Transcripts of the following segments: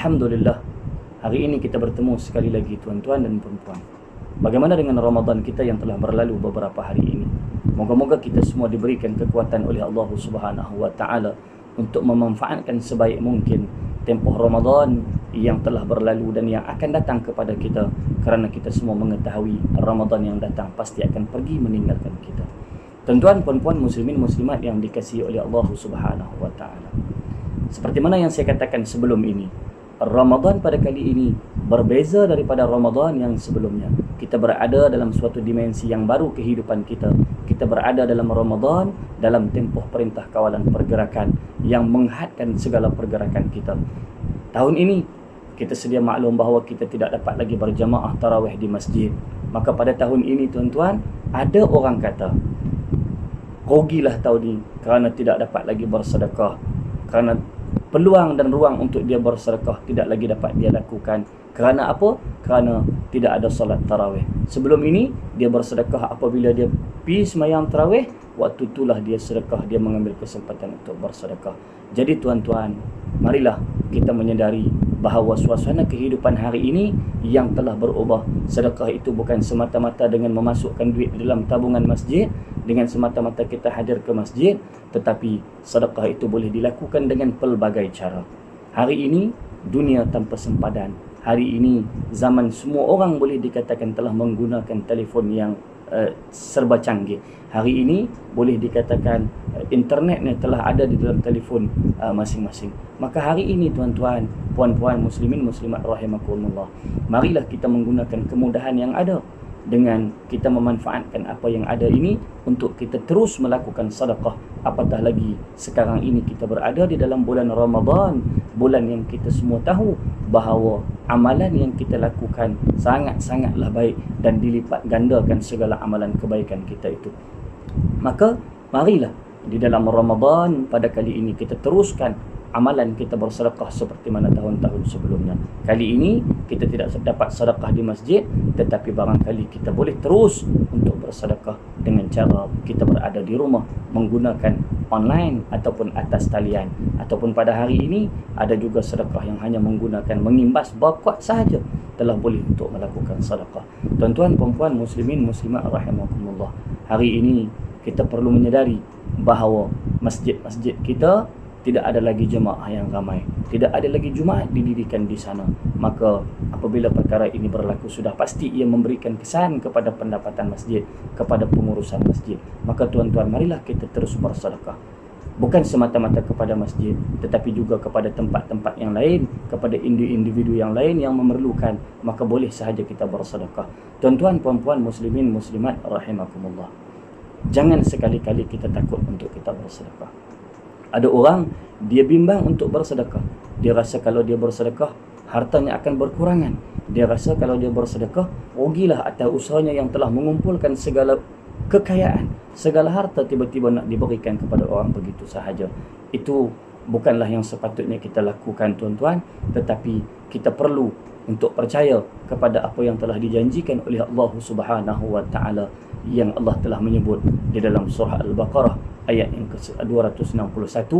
Alhamdulillah, hari ini kita bertemu sekali lagi tuan-tuan dan perempuan. Bagaimana dengan Ramadan kita yang telah berlalu beberapa hari ini? Moga-moga kita semua diberikan kekuatan oleh Allah Subhanahu wa taala untuk memanfaatkan sebaik mungkin tempoh Ramadan yang telah berlalu dan yang akan datang kepada kita, kerana kita semua mengetahui Ramadan yang datang pasti akan pergi meninggalkan kita. Tuan-tuan, puan-puan, muslimin, muslimat yang dikasihi oleh Allah Subhanahu wa taala. Seperti mana yang saya katakan sebelum ini, Ramadan pada kali ini berbeza daripada Ramadan yang sebelumnya. Kita berada dalam suatu dimensi yang baru kehidupan kita. Kita berada dalam Ramadan dalam tempoh perintah kawalan pergerakan yang menghadkan segala pergerakan kita. Tahun ini kita sedia maklum bahawa kita tidak dapat lagi berjamaah tarawih di masjid. Maka pada tahun ini tuan-tuan, ada orang kata rugilah tahun ini kerana tidak dapat lagi bersedekah, kerana peluang dan ruang untuk dia bersedekah tidak lagi dapat dia lakukan. Kerana apa? Kerana tidak ada solat tarawih. Sebelum ini dia bersedekah apabila dia pergi sembahyang tarawih, waktu itulah dia sedekah, dia mengambil kesempatan untuk bersedekah. Jadi tuan-tuan, marilah kita menyedari bahawa suasana kehidupan hari ini yang telah berubah. Sedekah itu bukan semata-mata dengan memasukkan duit dalam tabungan masjid, dengan semata-mata kita hadir ke masjid, tetapi sedekah itu boleh dilakukan dengan pelbagai cara. Hari ini dunia tanpa sempadan. Hari ini zaman semua orang boleh dikatakan telah menggunakan telefon yang serba canggih. Hari ini boleh dikatakan internetnya telah ada di dalam telefon masing-masing. Maka hari ini tuan-tuan, puan-puan, muslimin, muslimat rahimakumullah, marilah kita menggunakan kemudahan yang ada dengan kita memanfaatkan apa yang ada ini untuk kita terus melakukan sedekah. Apatah lagi sekarang ini kita berada di dalam bulan Ramadan, bulan yang kita semua tahu bahawa amalan yang kita lakukan sangat-sangatlah baik dan dilipat gandakan segala amalan kebaikan kita itu. Maka marilah di dalam Ramadan pada kali ini kita teruskan amalan kita bersedekah seperti mana tahun-tahun sebelumnya. Kali ini kita tidak dapat sedekah di masjid, tetapi barangkali kita boleh terus untuk bersedekah dengan cara kita berada di rumah menggunakan online ataupun atas talian. Ataupun pada hari ini ada juga sedekah yang hanya menggunakan mengimbas bakwat sahaja telah boleh untuk melakukan sedekah. Tuan-tuan, puan-puan, muslimin, muslimat rahimakumullah, hari ini kita perlu menyedari bahawa masjid-masjid kita tidak ada lagi jemaah yang ramai, tidak ada lagi Jumaat didirikan di sana. Maka apabila perkara ini berlaku, sudah pasti ia memberikan kesan kepada pendapatan masjid, kepada pengurusan masjid. Maka tuan-tuan, marilah kita terus bersedekah, bukan semata-mata kepada masjid, tetapi juga kepada tempat-tempat yang lain, kepada individu yang lain yang memerlukan. Maka boleh sahaja kita bersedekah. Tuan-tuan, puan-puan, muslimin, muslimat rahimakumullah, jangan sekali-kali kita takut untuk kita bersedekah. Ada orang, dia bimbang untuk bersedekah. Dia rasa kalau dia bersedekah, hartanya akan berkurangan. Dia rasa kalau dia bersedekah, rugilah atas usahanya yang telah mengumpulkan segala kekayaan, segala harta tiba-tiba nak diberikan kepada orang begitu sahaja. Itu bukanlah yang sepatutnya kita lakukan tuan-tuan, tetapi kita perlu untuk percaya kepada apa yang telah dijanjikan oleh Allah Subhanahu wa taala, yang Allah telah menyebut di dalam surah Al-Baqarah ayat yang ke-261.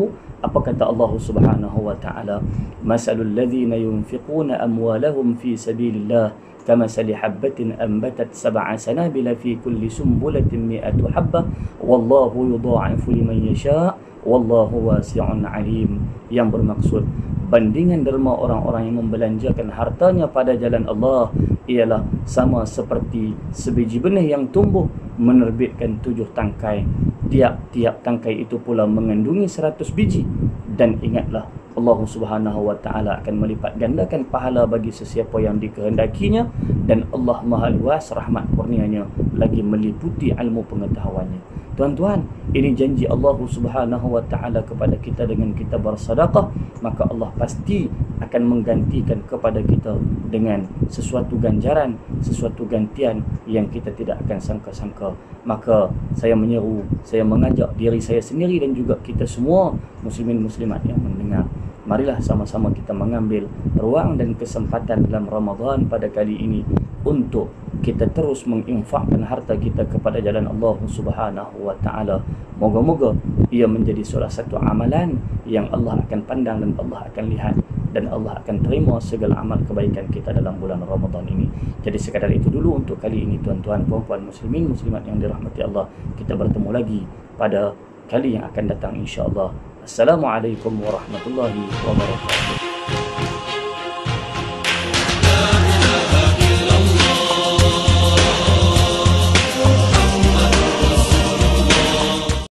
Apa kata Allah Subhanahu wa taala? Masalul ladzina yunfiquna amwalahum fi sabilillah kamathali habbatin anbatat sab'a sanabila fi kulli sumbulatin mi'atu habbah wallahu yudha'ifu liman yasha' wallahu wasi'un 'alim. Yang bermaksud, bandingan derma orang-orang yang membelanjakan hartanya pada jalan Allah ialah sama seperti sebiji benih yang tumbuh menerbitkan 7 tangkai. Tiap-tiap tangkai itu pula mengandungi 100 biji. Dan ingatlah, Allah Subhanahu wa taala akan melipat gandakan pahala bagi sesiapa yang dikehendakinya, dan Allah Maha Luas rahmat kurnianya lagi meliputi ilmu pengetahuannya. Tuan-tuan, ini janji Allah Subhanahu wa taala kepada kita dengan kita bersedekah, maka Allah pasti akan menggantikan kepada kita dengan sesuatu ganjaran, sesuatu gantian yang kita tidak akan sangka-sangka. Maka saya menyeru, saya mengajak diri saya sendiri dan juga kita semua muslimin muslimat yang mendengar, marilah sama-sama kita mengambil ruang dan kesempatan dalam Ramadan pada kali ini untuk kita terus menginfakkan harta kita kepada jalan Allah Subhanahu wa taala. Moga-moga ia menjadi salah satu amalan yang Allah akan pandang dan Allah akan lihat dan Allah akan terima segala amal kebaikan kita dalam bulan Ramadan ini. Jadi sekadar itu dulu untuk kali ini tuan-tuan, puan-puan muslimin, muslimat yang dirahmati Allah. Kita bertemu lagi pada kali yang akan datang insya-Allah. Assalamualaikum warahmatullahi wabarakatuh.